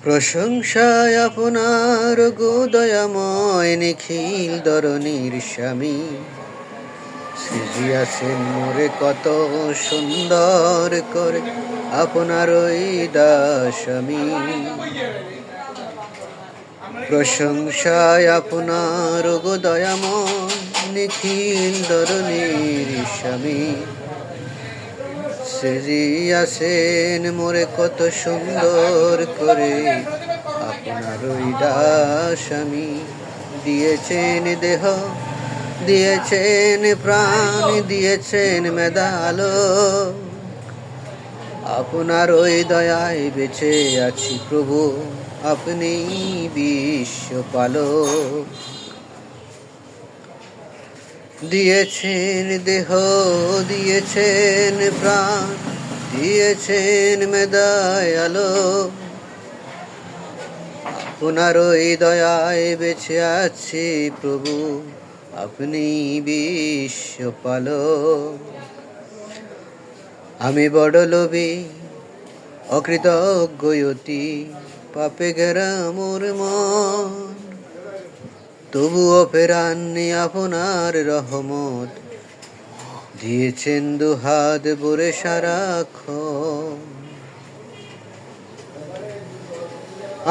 প্রশংসায় আপনার গো দয়াময় নিখিল ধরণীর স্বামী, সৃজিয়াছেন মোরে কত সুন্দর করে আপনার ওই দাস আমি। প্রশংসায় আপনার গো দয়াময় নিখিল ধরণীর স্বামী, সৃজিয়াছেন মোরে কত সুন্দর করে আপনার ওই দাস আমি। দিয়েছেন দেহ, দিয়েছেন প্রাণ, দিয়েছেন মেধালো, আপনার ওই দয়ায় বেঁচে আছি প্রভু, আপনি বিশ্বপালক। দিয়েছেন দেহ, দিয়েছেন প্রাণ, দিয়েছেন মেদায় আলো, আপনার ওই দয়ায় বেঁচে আছি প্রভু, আপনি বিশ্বপালক। আমি বড় লোভী অকৃতজ্ঞ অতি, পাপে ঘেরা মোর মন, তবুও ফেরাননি আপনার রহমত, দিয়েছেন দুহাত ভরে সারাক্ষণ।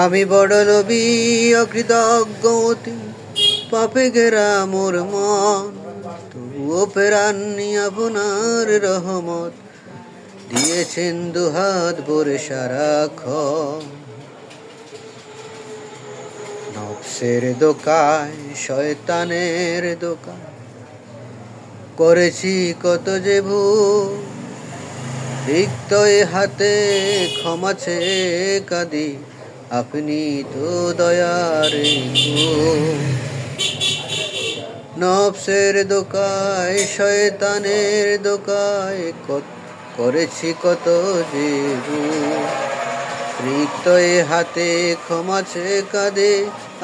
আমি বড় লোভী অকৃতজ্ঞ অতি, পাপে ঘেরা মোর মন, তবুও ফেরাননি আপনার রহমত, দিয়েছেন দুহাত ভরে সারাক্ষণ। নফসের দোকায় শয়তানের দোকান করেছি কত যে ভুল, রিক্ত এ হাতে ক্ষমা চেয়ে কাঁদি, আপনি তো দয়ার ফুল। নফসের দোকায় শয়তানের দোকায় করেছি কত যে ভুল, রিক্ত এ হাতে ক্ষমা চেয়ে কাঁদে,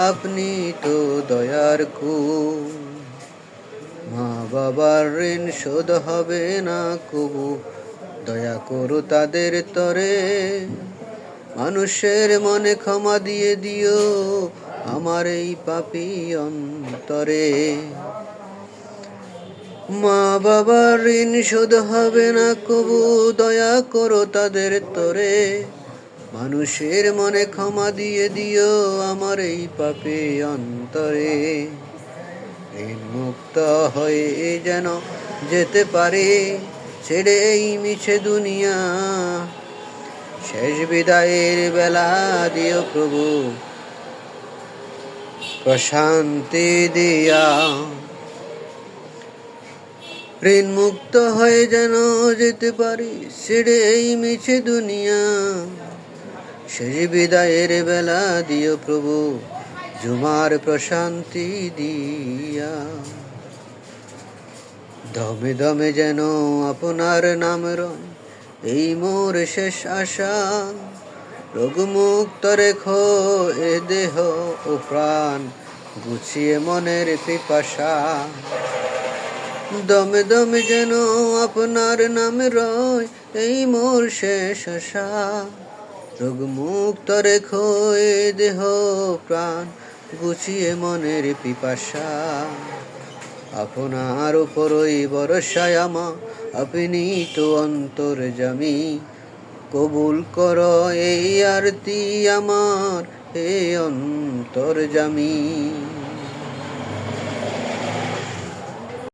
আপনি তো দয়ার কুল। মা বাবার ঋণ শোধ হবে না কবু, দয়া করো তাদের তরে, মানুষের মনে ক্ষমা দিয়ে দিও আমার এই পাপী অন্তরে। মা বাবার ঋণ শোধ হবে না কবু, দয়া করো তাদের তরে, মানুষের মনে ক্ষমা দিয়ে দিও আমার এই পাপে অন্তরে। ঋণ মুক্ত হয়ে যেন যেতে পারে ছেড়ে এই মিছে দুনিয়া, শেষ বিদায়ের বেলা দিও প্রভু প্রশান্তি দিয়া। ঋণ মুক্ত হয়ে যেন যেতে পারি ছেড়ে এই মিছে দুনিয়া, শেষ বিদায়ের বেলা দিও প্রভু জুমার প্রশান্তি দিয়া। দমে দমে যেন আপনার নাম রয় এই মোর শেষ আশা, রোগ মুক্ত রেখো এ দেহ ও প্রাণ, গুছিয়ে মনের পিপাসা। দমে দমে যেন আপনার নাম রয় এই মোর শেষ আশা, রোগ মুক্ত রেখো এ দেহ প্রাণ, গুছিয়ে মনের পিপাসা। আপনার উপরই ভরসায় আমার, আপনি তো অন্তর্যামী, কবুল করো এই আরতি আমার হে অন্তর্যামী।